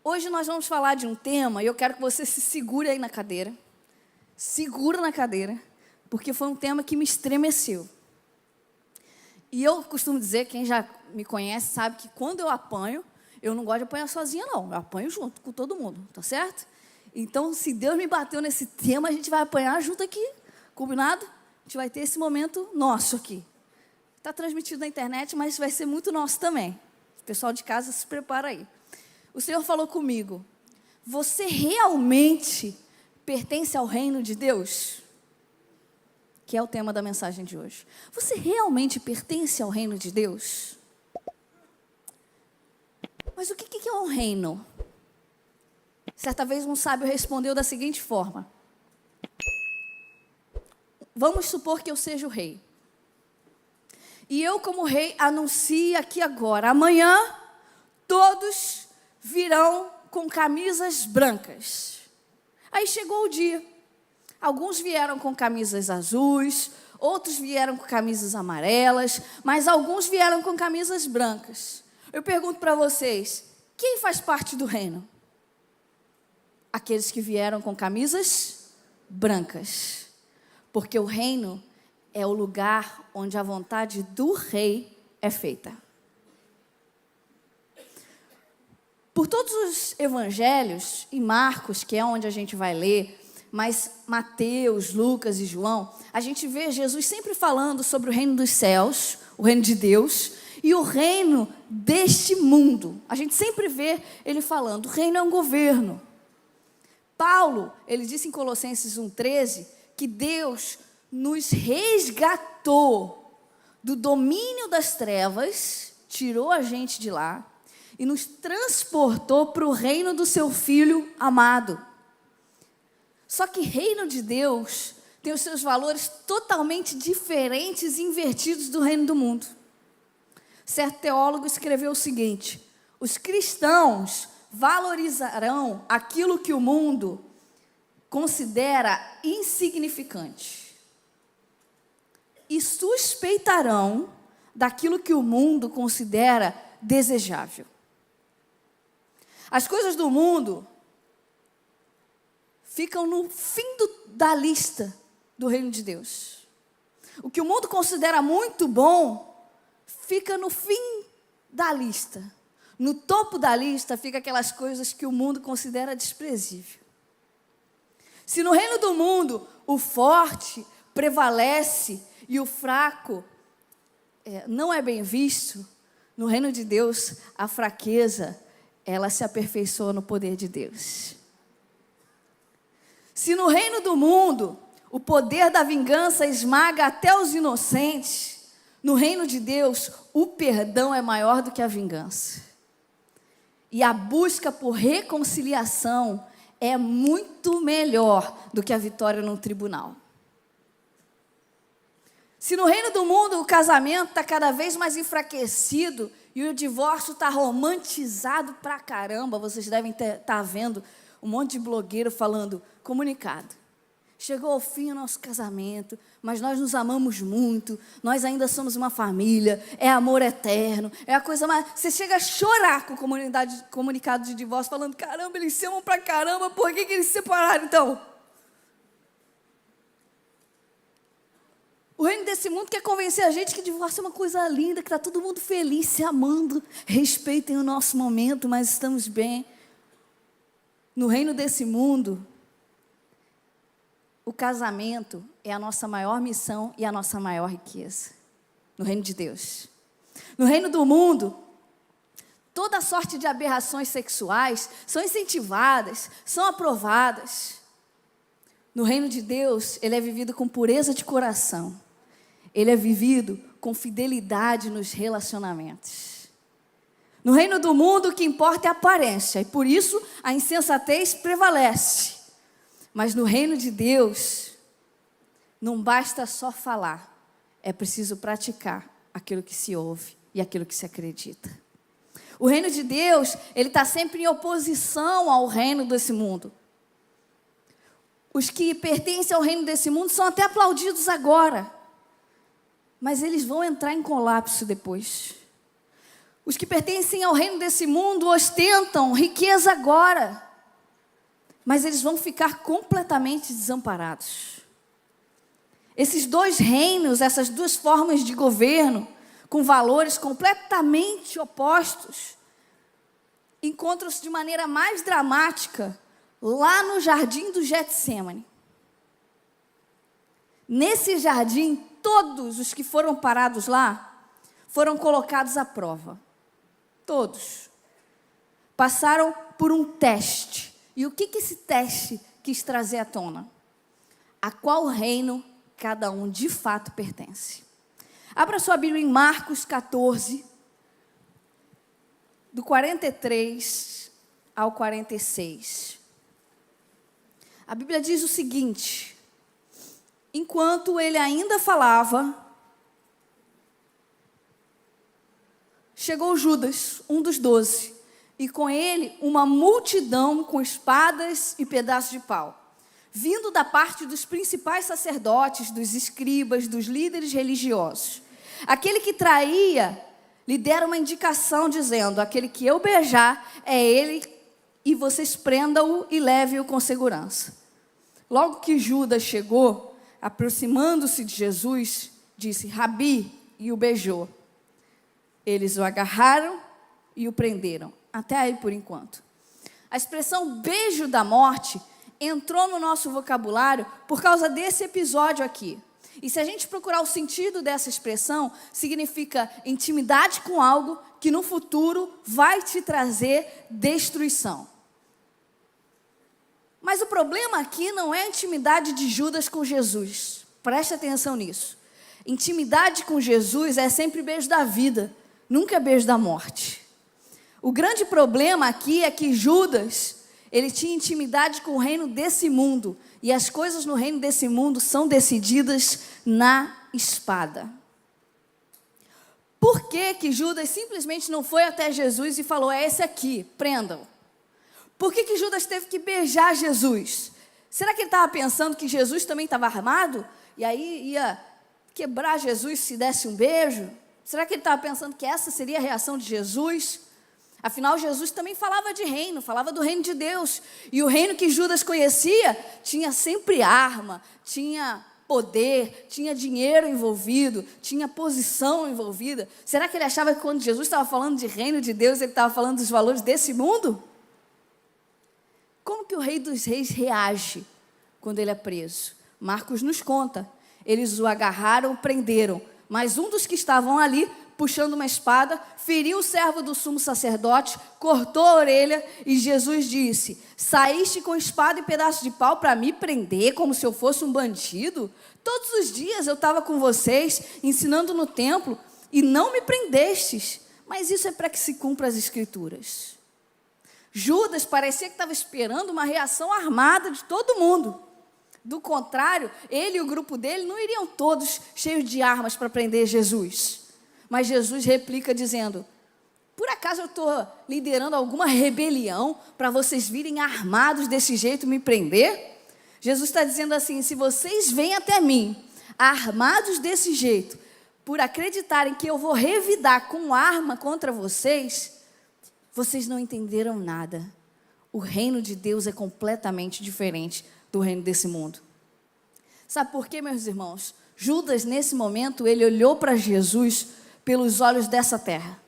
Hoje nós vamos falar de um tema e eu quero que você se segure aí na cadeira. Segura na cadeira, porque foi um tema que me estremeceu. E eu costumo dizer, quem já me conhece sabe que quando eu apanho, eu não gosto de apanhar sozinha não, eu apanho junto com todo mundo, tá certo? Então, se Deus me bateu nesse tema, a gente vai apanhar junto aqui, combinado? A gente vai ter esse momento nosso aqui. Está transmitido na internet, mas vai ser muito nosso também. O pessoal de casa se prepara aí. O Senhor falou comigo, você realmente pertence ao reino de Deus? Que é o tema da mensagem de hoje. Você realmente pertence ao reino de Deus? Mas o que é um reino? Certa vez um sábio respondeu da seguinte forma. Vamos supor que eu seja o rei. E eu, como rei, anuncio aqui agora. Amanhã, todos virão com camisas brancas. Aí chegou o dia. Alguns vieram com camisas azuis, outros vieram com camisas amarelas, mas alguns vieram com camisas brancas. Eu pergunto para vocês, quem faz parte do reino? Aqueles que vieram com camisas brancas. Porque o reino é o lugar onde a vontade do rei é feita. Por todos os evangelhos, e Marcos, que é onde a gente vai ler, mas Mateus, Lucas e João, a gente vê Jesus sempre falando sobre o reino dos céus, o reino de Deus, e o reino deste mundo. A gente sempre vê ele falando, o reino é um governo. Paulo, ele disse em Colossenses 1,13, que Deus nos resgatou do domínio das trevas, tirou a gente de lá, e nos transportou para o reino do seu Filho amado. Só que reino de Deus tem os seus valores totalmente diferentes e invertidos do reino do mundo. Certo teólogo escreveu o seguinte, os cristãos valorizarão aquilo que o mundo considera insignificante e suspeitarão daquilo que o mundo considera desejável. As coisas do mundo ficam no fim da lista do reino de Deus. O que o mundo considera muito bom, fica no fim da lista. No topo da lista, fica aquelas coisas que o mundo considera desprezível. Se no reino do mundo, o forte prevalece e o fraco não é bem visto, no reino de Deus, a fraqueza, ela se aperfeiçoa no poder de Deus. Se no reino do mundo, o poder da vingança esmaga até os inocentes, no reino de Deus, o perdão é maior do que a vingança. E a busca por reconciliação é muito melhor do que a vitória num tribunal. Se no reino do mundo o casamento está cada vez mais enfraquecido e o divórcio está romantizado pra caramba, vocês devem estar vendo um monte de blogueiro falando, comunicado. Chegou ao fim o nosso casamento, mas nós nos amamos muito, nós ainda somos uma família, é amor eterno, é a coisa mais... Você chega a chorar com o comunicado de divórcio, falando, caramba, eles se amam pra caramba, por que eles se separaram então? O reino desse mundo quer convencer a gente que divórcio é uma coisa linda, que está todo mundo feliz, se amando, respeitem o nosso momento, mas estamos bem. No reino desse mundo, o casamento é a nossa maior missão e a nossa maior riqueza. No reino de Deus. No reino do mundo, toda sorte de aberrações sexuais são incentivadas, são aprovadas. No reino de Deus, ele é vivido com pureza de coração. Ele é vivido com fidelidade nos relacionamentos. No reino do mundo, o que importa é a aparência, e por isso a insensatez prevalece. Mas no reino de Deus, não basta só falar, é preciso praticar aquilo que se ouve e aquilo que se acredita. O reino de Deus, ele está sempre em oposição ao reino desse mundo. Os que pertencem ao reino desse mundo são até aplaudidos agora, mas eles vão entrar em colapso depois. Os que pertencem ao reino desse mundo ostentam riqueza agora, mas eles vão ficar completamente desamparados. Esses dois reinos, essas duas formas de governo, com valores completamente opostos, encontram-se de maneira mais dramática lá no jardim do Getsêmani. Nesse jardim, todos os que foram parados lá foram colocados à prova. Todos. Passaram por um teste. E o que esse teste quis trazer à tona? A qual reino cada um de fato pertence. Abra sua Bíblia em Marcos 14, do 43 ao 46. A Bíblia diz o seguinte: enquanto ele ainda falava, chegou Judas, um dos 12, e com ele uma multidão com espadas e pedaços de pau, vindo da parte dos principais sacerdotes, dos escribas, dos líderes religiosos. Aquele que traía lhe dera uma indicação, dizendo: aquele que eu beijar é ele, e vocês prendam-o e levem-o com segurança. Logo que Judas chegou, aproximando-se de Jesus, disse: Rabi, e o beijou. Eles o agarraram e o prenderam. Até aí por enquanto. A expressão beijo da morte entrou no nosso vocabulário por causa desse episódio aqui. E se a gente procurar o sentido dessa expressão, significa intimidade com algo que no futuro vai te trazer destruição. Mas o problema aqui não é a intimidade de Judas com Jesus. Preste atenção nisso. Intimidade com Jesus é sempre beijo da vida, nunca beijo da morte. O grande problema aqui é que Judas, ele tinha intimidade com o reino desse mundo. E as coisas no reino desse mundo são decididas na espada. Por que Judas simplesmente não foi até Jesus e falou: é esse aqui, prendam? Por que Judas teve que beijar Jesus? Será que ele estava pensando que Jesus também estava armado? E aí ia quebrar Jesus se desse um beijo? Será que ele estava pensando que essa seria a reação de Jesus? Afinal, Jesus também falava de reino, falava do reino de Deus. E o reino que Judas conhecia tinha sempre arma, tinha poder, tinha dinheiro envolvido, tinha posição envolvida. Será que ele achava que quando Jesus estava falando de reino de Deus, ele estava falando dos valores desse mundo? Como que o rei dos reis reage quando ele é preso? Marcos nos conta. Eles o agarraram, prenderam, mas um dos que estavam ali, puxando uma espada, feriu o servo do sumo sacerdote, cortou a orelha, e Jesus disse: saíste com espada e pedaço de pau para me prender como se eu fosse um bandido? Todos os dias eu estava com vocês, ensinando no templo, e não me prendestes. Mas isso é para que se cumpra as escrituras. Judas parecia que estava esperando uma reação armada de todo mundo. Do contrário, ele e o grupo dele não iriam todos cheios de armas para prender Jesus. Mas Jesus replica dizendo: por acaso eu estou liderando alguma rebelião para vocês virem armados desse jeito me prender? Jesus está dizendo assim: se vocês vêm até mim armados desse jeito, por acreditarem que eu vou revidar com arma contra vocês, vocês não entenderam nada. O reino de Deus é completamente diferente do reino desse mundo. Sabe por quê, meus irmãos? Judas, nesse momento, ele olhou para Jesus pelos olhos dessa terra.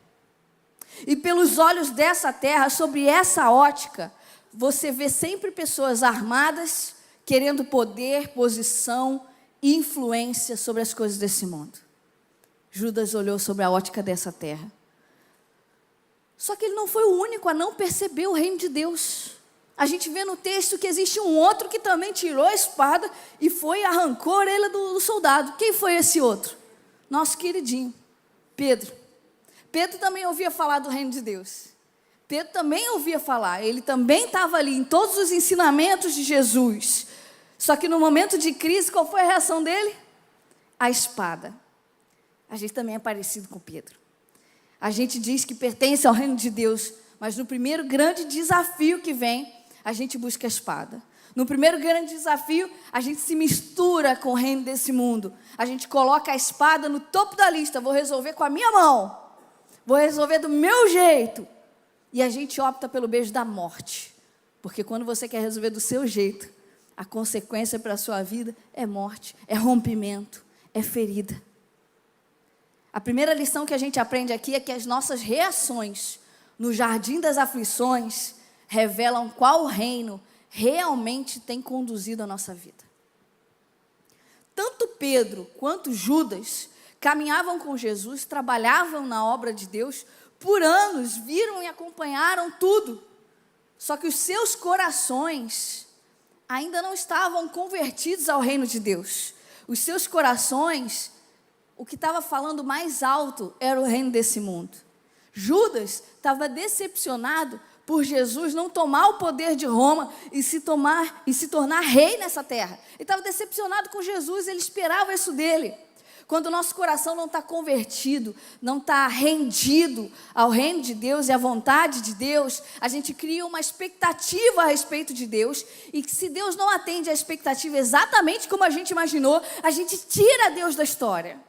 E pelos olhos dessa terra, sobre essa ótica, você vê sempre pessoas armadas, querendo poder, posição, influência sobre as coisas desse mundo. Judas olhou sobre a ótica dessa terra. Só que ele não foi o único a não perceber o reino de Deus. A gente vê no texto que existe um outro que também tirou a espada e foi e arrancou a orelha do soldado. Quem foi esse outro? Nosso queridinho, Pedro. Pedro também ouvia falar do reino de Deus. Pedro também ouvia falar. Ele também estava ali em todos os ensinamentos de Jesus. Só que no momento de crise, qual foi a reação dele? A espada. A gente também é parecido com Pedro. A gente diz que pertence ao reino de Deus, mas no primeiro grande desafio que vem, a gente busca a espada. No primeiro grande desafio, a gente se mistura com o reino desse mundo. A gente coloca a espada no topo da lista. Vou resolver com a minha mão. vou resolver do meu jeito. E a gente opta pelo beijo da morte. Porque quando você quer resolver do seu jeito, a consequência para a sua vida é morte, é rompimento, é ferida. A primeira lição que a gente aprende aqui é que as nossas reações no jardim das aflições revelam qual reino realmente tem conduzido a nossa vida. Tanto Pedro quanto Judas caminhavam com Jesus, trabalhavam na obra de Deus, por anos viram e acompanharam tudo. Só que os seus corações ainda não estavam convertidos ao reino de Deus. Os seus corações, o que estava falando mais alto era o reino desse mundo. Judas estava decepcionado por Jesus não tomar o poder de Roma e se tornar rei nessa terra. Ele estava decepcionado com Jesus, ele esperava isso dele. Quando o nosso coração não está convertido, não está rendido ao reino de Deus e à vontade de Deus, a gente cria uma expectativa a respeito de Deus, e que se Deus não atende à expectativa exatamente como a gente imaginou, a gente tira Deus da história.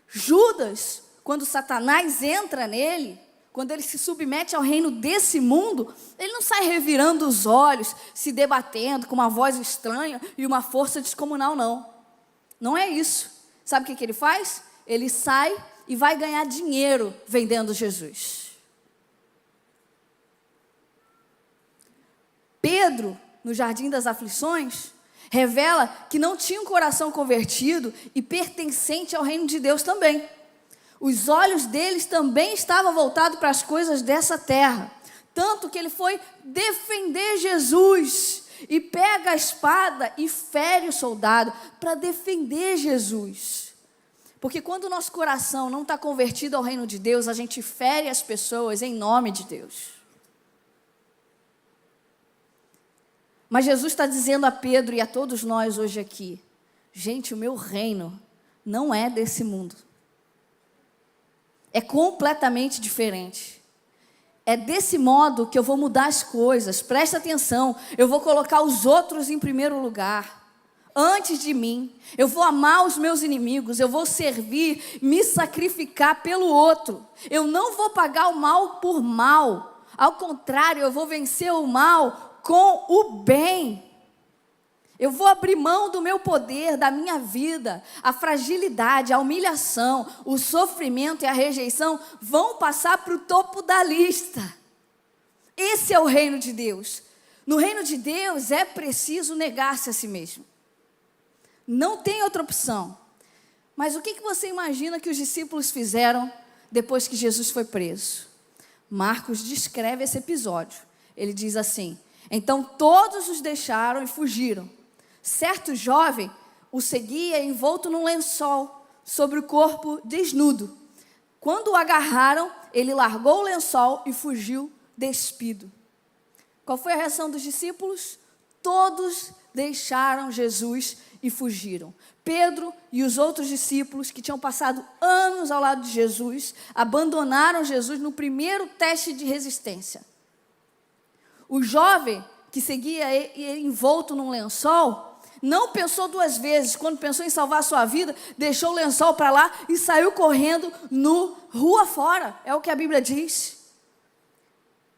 Judas, quando Satanás entra nele, quando ele se submete ao reino desse mundo, ele não sai revirando os olhos, se debatendo com uma voz estranha e uma força descomunal, não. Não é isso. Sabe o que ele faz? Ele sai e vai ganhar dinheiro vendendo Jesus. Pedro, no Jardim das Aflições, revela que não tinha um coração convertido e pertencente ao reino de Deus também. Os olhos deles também estavam voltados para as coisas dessa terra. Tanto que ele foi defender Jesus e pega a espada e fere o soldado para defender Jesus. Porque quando o nosso coração não está convertido ao reino de Deus, a gente fere as pessoas em nome de Deus. Mas Jesus está dizendo a Pedro e a todos nós hoje aqui: gente, o meu reino não é desse mundo. É completamente diferente. É desse modo que eu vou mudar as coisas. Presta atenção, eu vou colocar os outros em primeiro lugar, antes de mim. Eu vou amar os meus inimigos, eu vou servir, me sacrificar pelo outro. Eu não vou pagar o mal por mal. Ao contrário, eu vou vencer o mal com o bem. Eu vou abrir mão do meu poder, da minha vida. A fragilidade, a humilhação, o sofrimento e a rejeição vão passar para o topo da lista. Esse é o reino de Deus. No reino de Deus é preciso negar-se a si mesmo. Não tem outra opção. Mas o que você imagina que os discípulos fizeram depois que Jesus foi preso? Marcos descreve esse episódio. Ele diz assim: então todos os deixaram e fugiram. Certo jovem o seguia envolto num lençol, sobre o corpo desnudo. Quando o agarraram, ele largou o lençol e fugiu despido. Qual foi a reação dos discípulos? Todos deixaram Jesus e fugiram. Pedro e os outros discípulos, que tinham passado anos ao lado de Jesus, abandonaram Jesus no primeiro teste de resistência. O jovem que seguia ele envolto num lençol não pensou duas vezes. Quando pensou em salvar a sua vida, deixou o lençol para lá e saiu correndo no rua fora. É o que a Bíblia diz.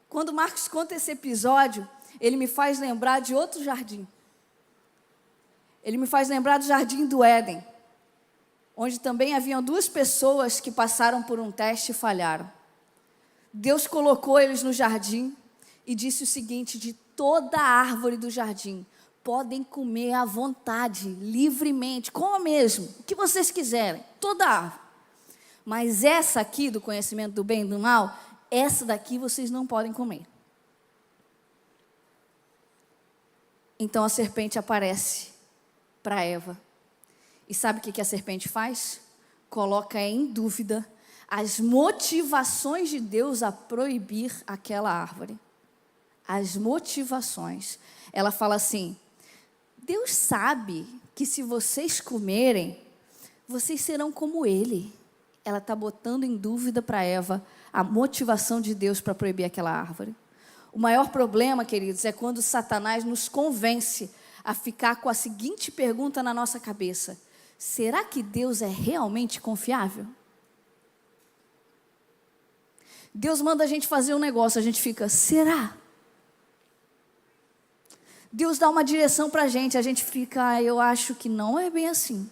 Quando Marcos conta esse episódio, ele me faz lembrar de outro jardim. Ele me faz lembrar do Jardim do Éden, onde também haviam duas pessoas que passaram por um teste e falharam. Deus colocou eles no jardim e disse o seguinte: de toda a árvore do jardim podem comer à vontade, livremente, coma mesmo, o que vocês quiserem, toda a árvore. Mas essa aqui, do conhecimento do bem e do mal, essa daqui vocês não podem comer. Então a serpente aparece para Eva. E sabe o que a serpente faz? Coloca em dúvida as motivações de Deus a proibir aquela árvore. As motivações. Ela fala assim: Deus sabe que se vocês comerem, vocês serão como Ele. Ela está botando em dúvida para Eva a motivação de Deus para proibir aquela árvore. O maior problema, queridos, é quando Satanás nos convence a ficar com a seguinte pergunta na nossa cabeça: será que Deus é realmente confiável? Deus manda a gente fazer um negócio, a gente fica, será? Deus dá uma direção para a gente fica, eu acho que não é bem assim.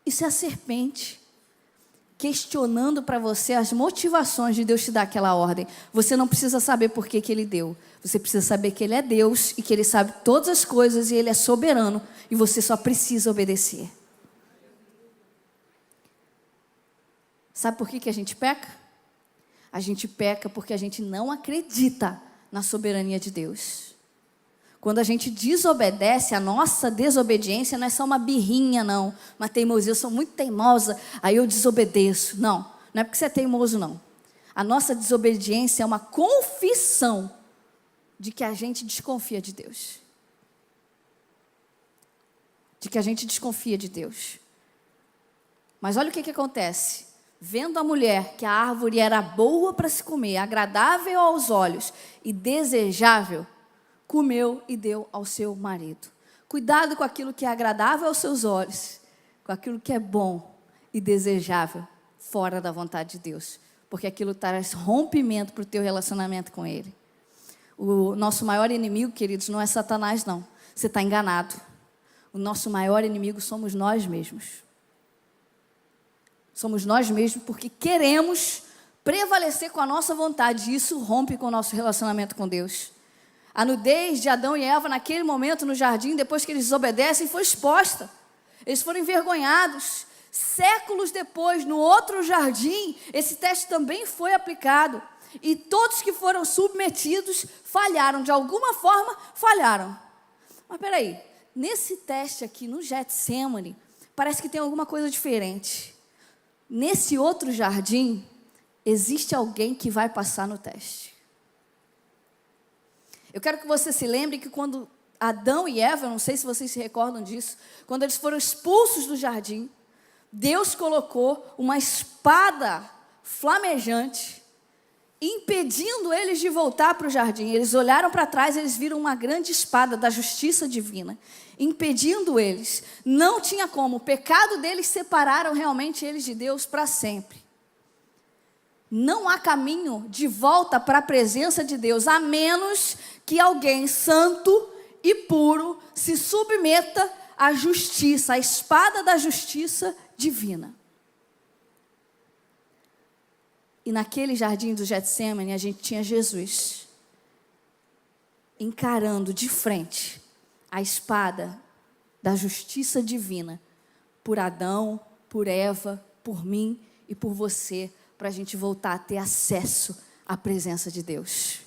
Isso é a serpente questionando para você as motivações de Deus te dar aquela ordem. Você não precisa saber por que Ele deu. Você precisa saber que Ele é Deus e que Ele sabe todas as coisas e Ele é soberano e você só precisa obedecer. Sabe por que a gente peca? A gente peca porque a gente não acredita na soberania de Deus. Quando a gente desobedece, a nossa desobediência não é só uma birrinha, não. Uma teimosia, eu sou muito teimosa, aí eu desobedeço. Não é porque você é teimoso, não. A nossa desobediência é uma confissão de que a gente desconfia de Deus. De que a gente desconfia de Deus. Mas olha o que acontece. Vendo a mulher que a árvore era boa para se comer, agradável aos olhos e desejável, comeu e deu ao seu marido. Cuidado com aquilo que é agradável aos seus olhos, com aquilo que é bom e desejável, fora da vontade de Deus, porque aquilo traz rompimento para o teu relacionamento com Ele. O nosso maior inimigo, queridos, não é Satanás, não. Você está enganado. O nosso maior inimigo somos nós mesmos. Somos nós mesmos porque queremos prevalecer com a nossa vontade e isso rompe com o nosso relacionamento com Deus. A nudez de Adão e Eva naquele momento no jardim, depois que eles desobedecem, foi exposta. Eles foram envergonhados. Séculos depois, no outro jardim, esse teste também foi aplicado. E todos que foram submetidos falharam, de alguma forma falharam. Mas peraí, nesse teste aqui no Getsemane, parece que tem alguma coisa diferente. Nesse outro jardim, existe alguém que vai passar no teste. Eu quero que você se lembre que quando Adão e Eva, não sei se vocês se recordam disso, quando eles foram expulsos do jardim, Deus colocou uma espada flamejante, impedindo eles de voltar para o jardim. Eles olharam para trás, eles viram uma grande espada da justiça divina, impedindo eles. Não tinha como, o pecado deles separaram realmente eles de Deus para sempre. Não há caminho de volta para a presença de Deus, a menos que alguém santo e puro se submeta à justiça, à espada da justiça divina. E naquele jardim do Getsemane, a gente tinha Jesus encarando de frente a espada da justiça divina por Adão, por Eva, por mim e por você, para a gente voltar a ter acesso à presença de Deus.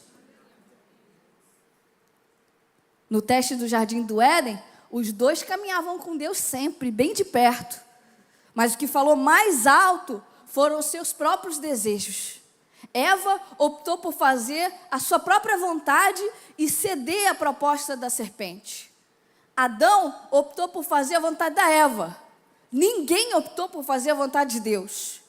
No teste do jardim do Éden, os dois caminhavam com Deus sempre, bem de perto. Mas o que falou mais alto foram os seus próprios desejos. Eva optou por fazer a sua própria vontade e ceder à proposta da serpente. Adão optou por fazer a vontade da Eva. Ninguém optou por fazer a vontade de Deus.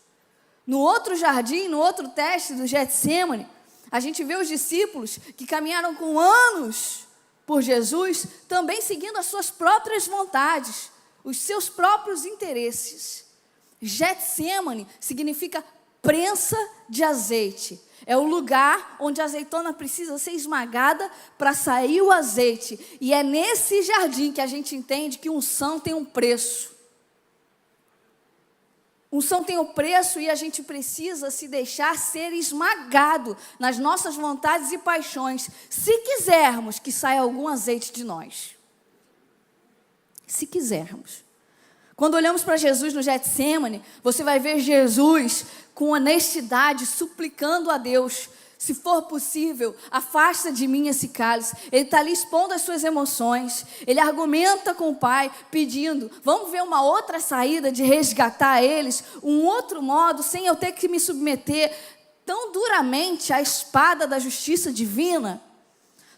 No outro jardim, no outro teste do Getsemane, a gente vê os discípulos que caminharam com anos por Jesus, também seguindo as suas próprias vontades, os seus próprios interesses. Getsemane significa prensa de azeite. É o lugar onde a azeitona precisa ser esmagada para sair o azeite. E é nesse jardim que a gente entende que unção tem um preço. Unção tem um preço e a gente precisa se deixar ser esmagado nas nossas vontades e paixões, se quisermos que saia algum azeite de nós. Se quisermos. Quando olhamos para Jesus no Getsemane, você vai ver Jesus com honestidade suplicando a Deus: se for possível, afasta de mim esse cálice. Ele está ali expondo as suas emoções. Ele argumenta com o Pai, pedindo: vamos ver uma outra saída de resgatar eles, um outro modo, sem eu ter que me submeter tão duramente à espada da justiça divina.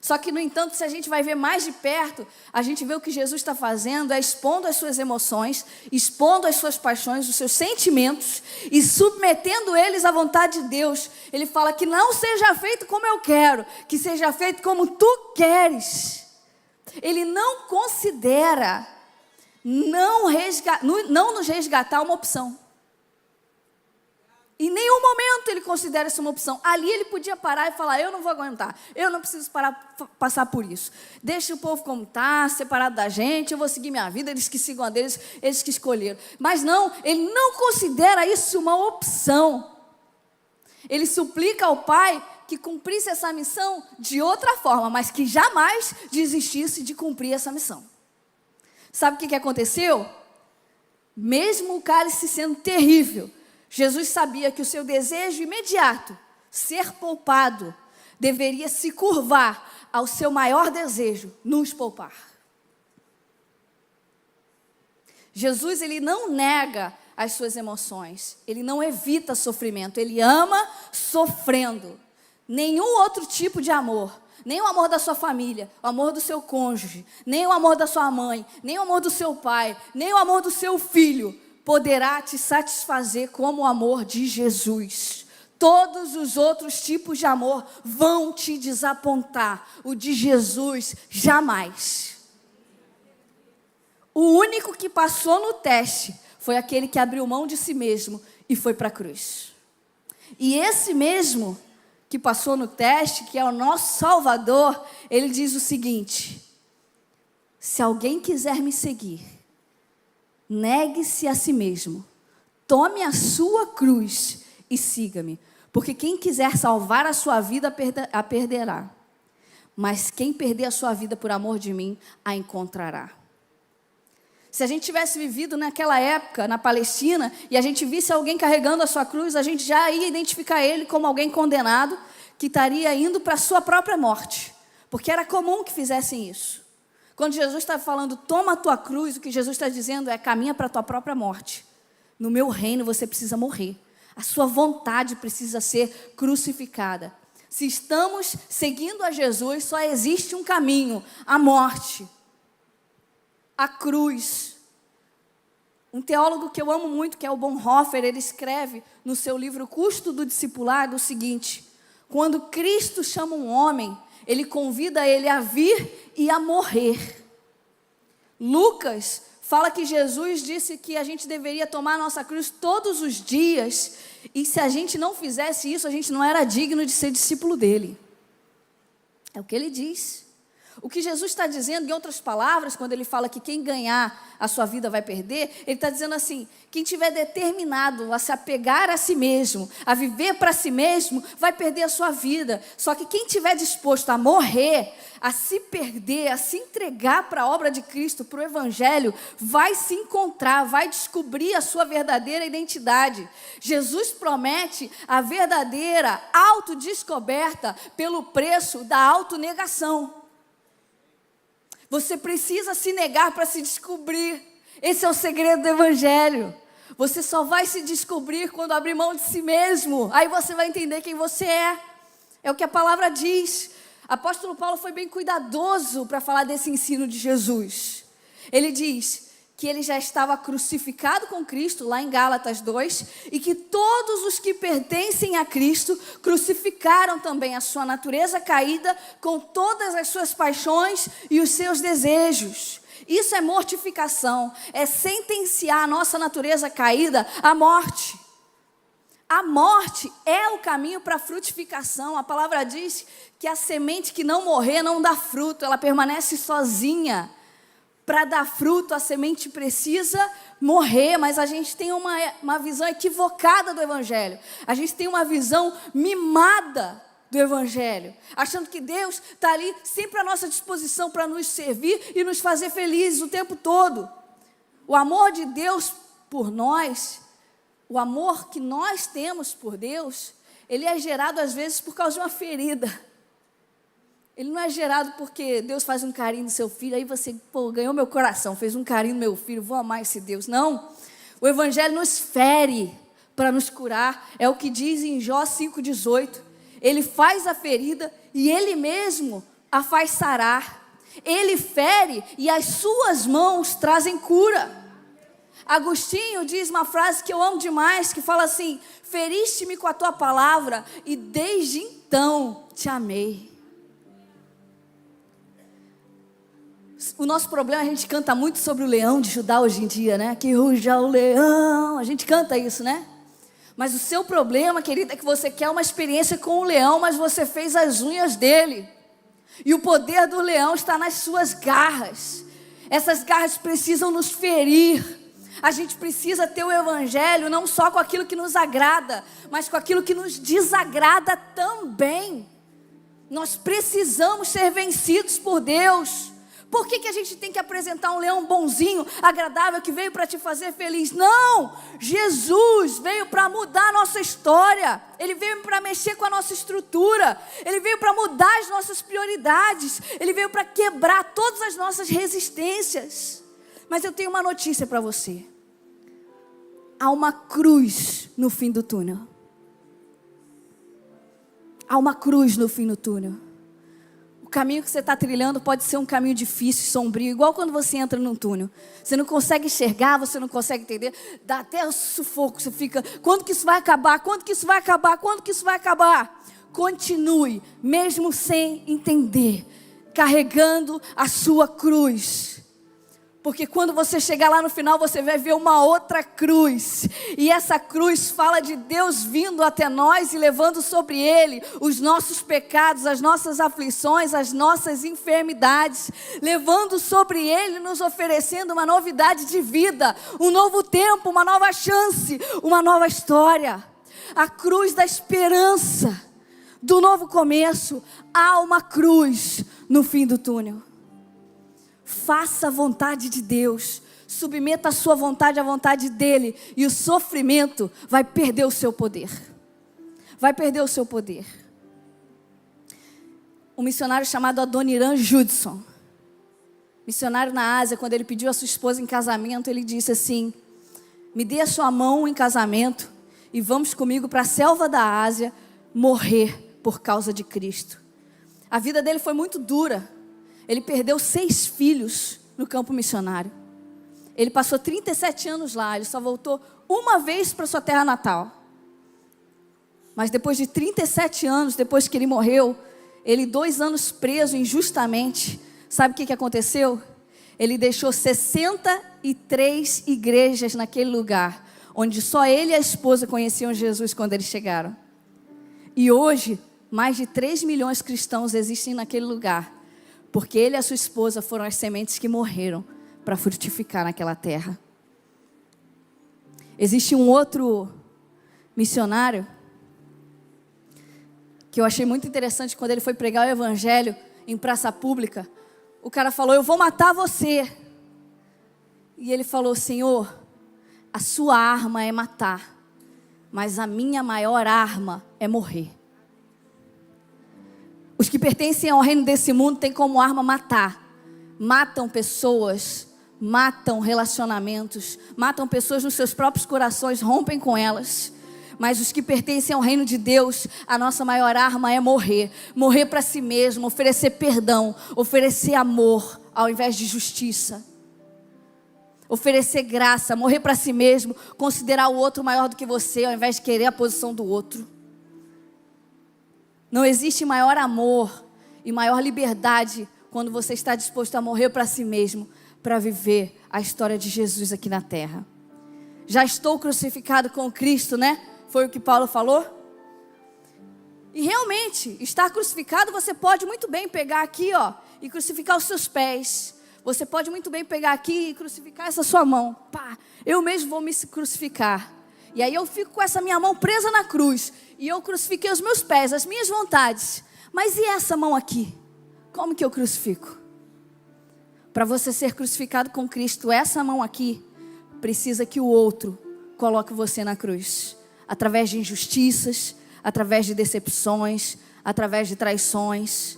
Só que, no entanto, se a gente vai ver mais de perto, a gente vê o que Jesus está fazendo, é expondo as suas emoções, expondo as suas paixões, os seus sentimentos, e submetendo eles à vontade de Deus. Ele fala que não seja feito como eu quero, que seja feito como tu queres. Ele não considera não nos resgatar uma opção. Em nenhum momento ele considera isso uma opção. Ali ele podia parar e falar, eu não vou aguentar, eu não preciso passar por isso. Deixa o povo como está, separado da gente, eu vou seguir minha vida, eles que sigam a deles, eles que escolheram. Mas não, ele não considera isso uma opção. Ele suplica ao Pai que cumprisse essa missão de outra forma, mas que jamais desistisse de cumprir essa missão. Sabe o que aconteceu? Mesmo o cálice sendo terrível, Jesus sabia que o seu desejo imediato, ser poupado, deveria se curvar ao seu maior desejo, nos poupar. Jesus, ele não nega as suas emoções, ele não evita sofrimento, ele ama sofrendo. Nenhum outro tipo de amor, nem o amor da sua família, o amor do seu cônjuge, nem o amor da sua mãe, nem o amor do seu pai, nem o amor do seu filho, poderá te satisfazer como o amor de Jesus. Todos os outros tipos de amor vão te desapontar. O de Jesus, jamais. O único que passou no teste foi aquele que abriu mão de si mesmo e foi para a cruz. E esse mesmo que passou no teste, que é o nosso Salvador, ele diz o seguinte: se alguém quiser me seguir, negue-se a si mesmo, tome a sua cruz e siga-me. Porque quem quiser salvar a sua vida, a perderá. Mas quem perder a sua vida por amor de mim, a encontrará. Se a gente tivesse vivido naquela época, na Palestina, e a gente visse alguém carregando a sua cruz, a gente já ia identificar ele como alguém condenado, que estaria indo para a sua própria morte. Porque era comum que fizessem isso. Quando Jesus está falando, toma a tua cruz, o que Jesus está dizendo é, caminha para a tua própria morte. No meu reino você precisa morrer. A sua vontade precisa ser crucificada. Se estamos seguindo a Jesus, só existe um caminho, a morte. A cruz. Um teólogo que eu amo muito, que é o Bonhoeffer, ele escreve no seu livro Custo do Discipulado o seguinte: quando Cristo chama um homem, ele convida ele a vir e a morrer. Lucas fala que Jesus disse que a gente deveria tomar a nossa cruz todos os dias, e se a gente não fizesse isso, a gente não era digno de ser discípulo dele. É o que ele diz. O que Jesus está dizendo, em outras palavras, quando ele fala que quem ganhar a sua vida vai perder, ele está dizendo assim, quem tiver determinado a se apegar a si mesmo, a viver para si mesmo, vai perder a sua vida. Só que quem tiver disposto a morrer, a se perder, a se entregar para a obra de Cristo, para o Evangelho, vai se encontrar, vai descobrir a sua verdadeira identidade. Jesus promete a verdadeira autodescoberta pelo preço da autonegação. Você precisa se negar para se descobrir. Esse é o segredo do Evangelho. Você só vai se descobrir quando abrir mão de si mesmo. Aí você vai entender quem você é. É o que a palavra diz. Apóstolo Paulo foi bem cuidadoso para falar desse ensino de Jesus. Ele diz que ele já estava crucificado com Cristo, lá em Gálatas 2, e que todos os que pertencem a Cristo crucificaram também a sua natureza caída com todas as suas paixões e os seus desejos. Isso é mortificação, é sentenciar a nossa natureza caída à morte. A morte é o caminho para a frutificação. A palavra diz que a semente que não morrer não dá fruto, ela permanece sozinha. Para dar fruto, a semente precisa morrer, mas a gente tem uma visão equivocada do Evangelho. A gente tem uma visão mimada do Evangelho, achando que Deus está ali sempre à nossa disposição para nos servir e nos fazer felizes o tempo todo. O amor de Deus por nós, o amor que nós temos por Deus, ele é gerado às vezes por causa de uma ferida. Ele não é gerado porque Deus faz um carinho no seu filho, aí você, ganhou meu coração, fez um carinho no meu filho, vou amar esse Deus. Não, o Evangelho nos fere para nos curar, é o que diz em Jó 5,18. Ele faz a ferida e Ele mesmo a faz sarar. Ele fere e as suas mãos trazem cura. Agostinho diz uma frase que eu amo demais, que fala assim: feriste-me com a tua palavra e desde então te amei. O nosso problema, a gente canta muito sobre o leão de Judá hoje em dia, né? Que ruja o leão, a gente canta isso, né? Mas o seu problema, querida, é que você quer uma experiência com o leão, mas você fez as unhas dele. E o poder do leão está nas suas garras. Essas garras precisam nos ferir. A gente precisa ter o evangelho não só com aquilo que nos agrada, mas com aquilo que nos desagrada também. Nós precisamos ser vencidos por Deus. Por que a gente tem que apresentar um leão bonzinho, agradável, que veio para te fazer feliz? Não! Jesus veio para mudar a nossa história. Ele veio para mexer com a nossa estrutura. Ele veio para mudar as nossas prioridades. Ele veio para quebrar todas as nossas resistências. Mas eu tenho uma notícia para você. Há uma cruz no fim do túnel. Há uma cruz no fim do túnel. O caminho que você está trilhando pode ser um caminho difícil, sombrio, igual quando você entra num túnel. Você não consegue enxergar, você não consegue entender, dá até um sufoco, você fica, quando que isso vai acabar? Quando que isso vai acabar? Quando que isso vai acabar? Continue, mesmo sem entender, carregando a sua cruz. Porque quando você chegar lá no final, você vai ver uma outra cruz. E essa cruz fala de Deus vindo até nós e levando sobre Ele os nossos pecados, as nossas aflições, as nossas enfermidades. Levando sobre Ele, nos oferecendo uma novidade de vida, um novo tempo, uma nova chance, uma nova história. A cruz da esperança, do novo começo. Há uma cruz no fim do túnel. Faça a vontade de Deus, submeta a sua vontade à vontade dEle, e o sofrimento vai perder o seu poder. Vai perder o seu poder. Um missionário chamado Adoniran Judson, missionário na Ásia, quando ele pediu a sua esposa em casamento, ele disse assim: me dê a sua mão em casamento e vamos comigo para a selva da Ásia morrer por causa de Cristo. A vida dele foi muito dura. Ele perdeu 6 filhos no campo missionário. Ele passou 37 anos lá. Ele só voltou uma vez para sua terra natal. Mas depois de 37 anos, depois que ele morreu, ele 2 anos preso injustamente. Sabe o que aconteceu? Ele deixou 63 igrejas naquele lugar, onde só ele e a esposa conheciam Jesus quando eles chegaram. E hoje, mais de 3 milhões de cristãos existem naquele lugar. Porque ele e a sua esposa foram as sementes que morreram para frutificar naquela terra. Existe um outro missionário que eu achei muito interessante quando ele foi pregar o evangelho em praça pública. O cara falou: eu vou matar você. E ele falou: Senhor, a sua arma é matar, mas a minha maior arma é morrer. Os que pertencem ao reino desse mundo têm como arma matar. Matam pessoas, matam relacionamentos, matam pessoas nos seus próprios corações, rompem com elas. Mas os que pertencem ao reino de Deus, a nossa maior arma é morrer. Morrer para si mesmo, oferecer perdão, oferecer amor ao invés de justiça. Oferecer graça, morrer para si mesmo, considerar o outro maior do que você ao invés de querer a posição do outro. Não existe maior amor e maior liberdade quando você está disposto a morrer para si mesmo, para viver a história de Jesus aqui na terra. Já estou crucificado com Cristo, né? Foi o que Paulo falou. E realmente, estar crucificado, você pode muito bem pegar aqui, ó, e crucificar os seus pés. Você pode muito bem pegar aqui e crucificar essa sua mão. Pá, eu mesmo vou me crucificar. E aí eu fico com essa minha mão presa na cruz. E eu crucifiquei os meus pés, as minhas vontades. Mas e essa mão aqui? Como que eu crucifico? Para você ser crucificado com Cristo, essa mão aqui precisa que o outro coloque você na cruz. Através de injustiças, através de decepções, através de traições.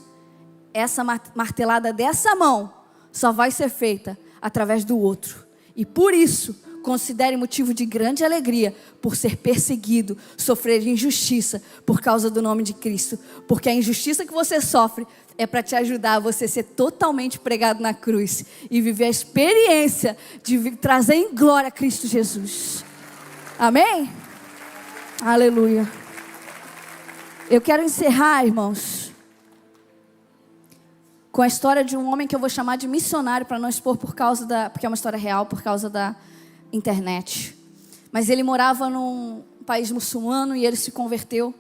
Essa martelada dessa mão só vai ser feita através do outro. E por isso, considere motivo de grande alegria por ser perseguido, sofrer injustiça por causa do nome de Cristo. Porque a injustiça que você sofre é para te ajudar a você ser totalmente pregado na cruz e viver a experiência de trazer em glória a Cristo Jesus. Amém? Aleluia. Eu quero encerrar, irmãos, com a história de um homem que eu vou chamar de missionário, para não expor porque é uma história real, por causa da internet. Mas ele morava num país muçulmano e ele se converteu.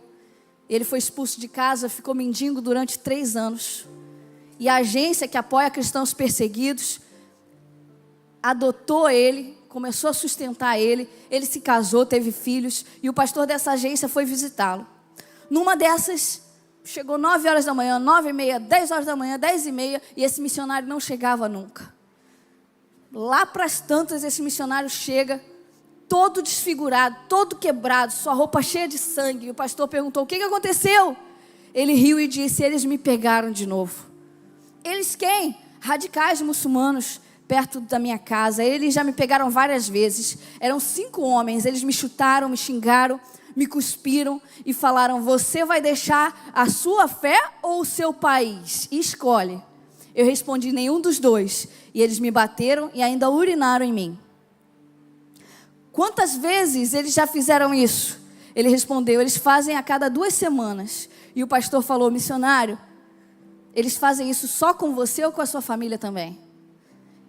Ele foi expulso de casa, ficou mendigo durante 3 anos. E a agência que apoia cristãos perseguidos adotou ele, começou a sustentar ele. Ele se casou, teve filhos, e o pastor dessa agência foi visitá-lo. Numa dessas, chegou 9 horas da manhã, 9h30, 10 horas da manhã, 10h30, e esse missionário não chegava nunca. Lá para as tantas, esse missionário chega, todo desfigurado, todo quebrado, sua roupa cheia de sangue. E o pastor perguntou: o que aconteceu? Ele riu e disse: eles me pegaram de novo. Eles quem? Radicais muçulmanos, perto da minha casa. Eles já me pegaram várias vezes. Eram 5 homens, eles me chutaram, me xingaram, me cuspiram e falaram: você vai deixar a sua fé ou o seu país? Escolhe. Eu respondi: nenhum dos dois. E eles me bateram e ainda urinaram em mim. Quantas vezes eles já fizeram isso? Ele respondeu: eles fazem a cada 2 semanas. E o pastor falou: missionário, eles fazem isso só com você ou com a sua família também?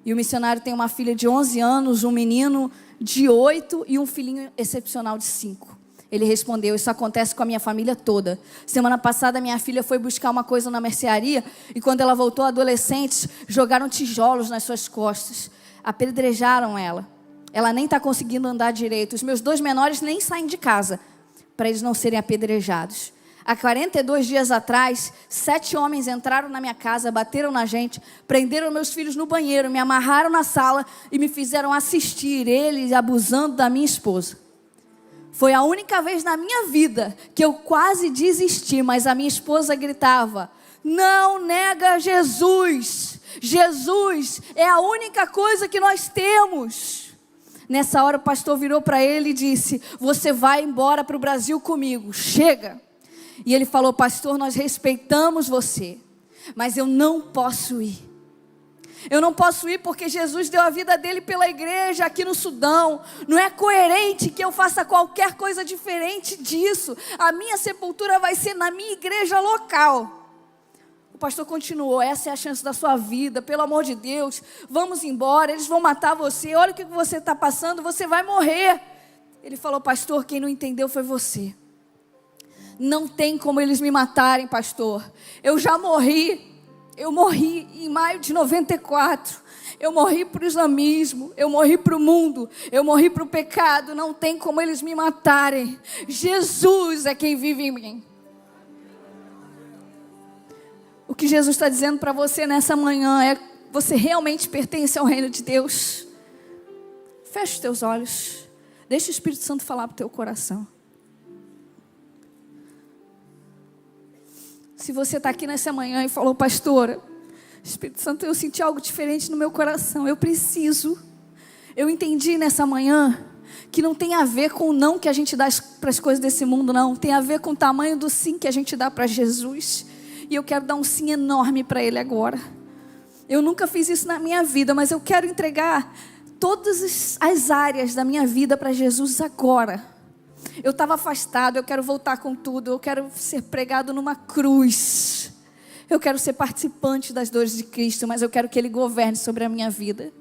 E o missionário tem uma filha de 11 anos, um menino de 8 e um filhinho excepcional de 5. Ele respondeu: isso acontece com a minha família toda. Semana passada minha filha foi buscar uma coisa na mercearia e quando ela voltou, adolescentes jogaram tijolos nas suas costas, apedrejaram ela. Ela nem está conseguindo andar direito. Os meus 2 menores nem saem de casa para eles não serem apedrejados. Há 42 dias atrás, 7 homens entraram na minha casa, bateram na gente, prenderam meus filhos no banheiro, me amarraram na sala e me fizeram assistir eles abusando da minha esposa. Foi a única vez na minha vida que eu quase desisti, mas a minha esposa gritava: não nega Jesus. Jesus é a única coisa que nós temos. Nessa hora o pastor virou para ele e disse: você vai embora para o Brasil comigo, chega. E ele falou: pastor, nós respeitamos você, mas eu não posso ir. Eu não posso ir porque Jesus deu a vida dele pela igreja aqui no Sudão. Não é coerente que eu faça qualquer coisa diferente disso. A minha sepultura vai ser na minha igreja local. O pastor continuou: essa é a chance da sua vida, pelo amor de Deus, vamos embora, eles vão matar você, olha o que você está passando, você vai morrer. Ele falou: pastor, quem não entendeu foi você. Não tem como eles me matarem, pastor. Eu já morri. Eu morri em maio de 94. Eu morri para o islamismo. Eu morri para o mundo. Eu morri para o pecado. Não tem como eles me matarem. Jesus é quem vive em mim. O que Jesus está dizendo para você nessa manhã é: você realmente pertence ao reino de Deus? Feche os teus olhos. Deixa o Espírito Santo falar para o teu coração. Se você está aqui nessa manhã e falou: pastora, Espírito Santo, eu senti algo diferente no meu coração, eu entendi nessa manhã que não tem a ver com o não que a gente dá para as coisas desse mundo, não, tem a ver com o tamanho do sim que a gente dá para Jesus, e eu quero dar um sim enorme para Ele agora. Eu nunca fiz isso na minha vida, mas eu quero entregar todas as áreas da minha vida para Jesus agora. Eu estava afastado, eu quero voltar com tudo, eu quero ser pregado numa cruz, eu quero ser participante das dores de Cristo, mas eu quero que Ele governe sobre a minha vida.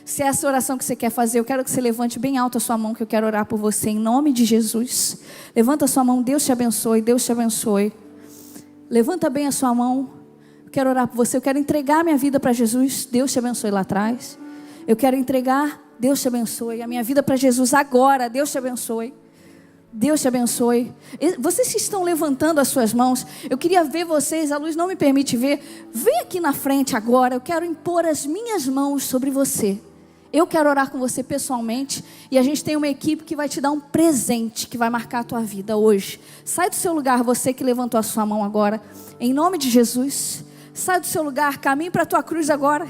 Se é essa oração que você quer fazer, eu quero que você levante bem alto a sua mão, que eu quero orar por você, em nome de Jesus. Levanta a sua mão, Deus te abençoe, Deus te abençoe. Levanta bem a sua mão, eu quero orar por você, eu quero entregar a minha vida para Jesus, Deus te abençoe lá atrás. Eu quero entregar, Deus te abençoe, a minha vida para Jesus agora, Deus te abençoe. Deus te abençoe. Vocês que estão levantando as suas mãos, eu queria ver vocês, a luz não me permite ver. Vem aqui na frente agora, eu quero impor as minhas mãos sobre você. Eu quero orar com você pessoalmente. E a gente tem uma equipe que vai te dar um presente que vai marcar a tua vida hoje. Sai do seu lugar, você que levantou a sua mão agora, em nome de Jesus. Sai do seu lugar, caminhe para a tua cruz agora,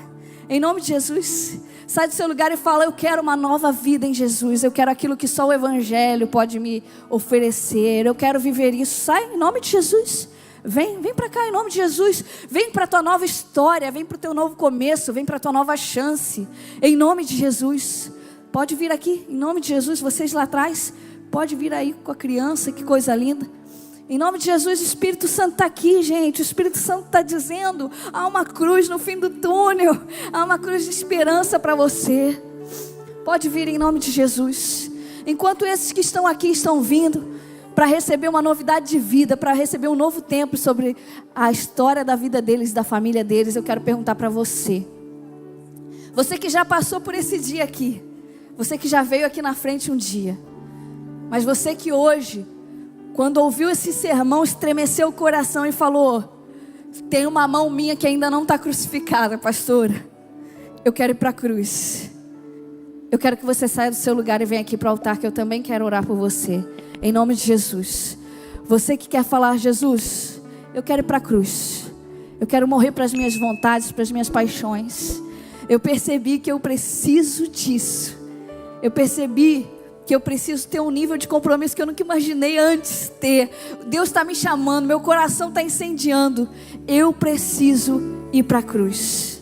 em nome de Jesus. Sai do seu lugar e fala: eu quero uma nova vida em Jesus. Eu quero aquilo que só o Evangelho pode me oferecer. Eu quero viver isso. Sai em nome de Jesus. Vem para cá em nome de Jesus. Vem para a tua nova história. Vem para o teu novo começo. Vem para a tua nova chance. Em nome de Jesus. Pode vir aqui em nome de Jesus. Vocês lá atrás, pode vir aí com a criança. Que coisa linda. Em nome de Jesus, o Espírito Santo está aqui, gente. O Espírito Santo está dizendo: há uma cruz no fim do túnel. Há uma cruz de esperança para você. Pode vir em nome de Jesus. enquanto esses que estão aqui estão vindo para receber uma novidade de vida, para receber um novo tempo sobre a história da vida deles, da família deles, eu quero perguntar para você. Você que já passou por esse dia aqui, você que já veio aqui na frente um dia, mas você que hoje, quando ouviu esse sermão, estremeceu o coração e falou: tem uma mão minha que ainda não está crucificada, pastora. Eu quero ir para a cruz. Eu quero que você saia do seu lugar e venha aqui para o altar, que eu também quero orar por você. Em nome de Jesus. Você que quer falar: Jesus, eu quero ir para a cruz. Eu quero morrer para as minhas vontades, para as minhas paixões. Eu percebi que eu preciso disso. Eu percebi que eu preciso ter um nível de compromisso que eu nunca imaginei antes ter. Deus está me chamando, meu coração está incendiando. Eu preciso ir para a cruz.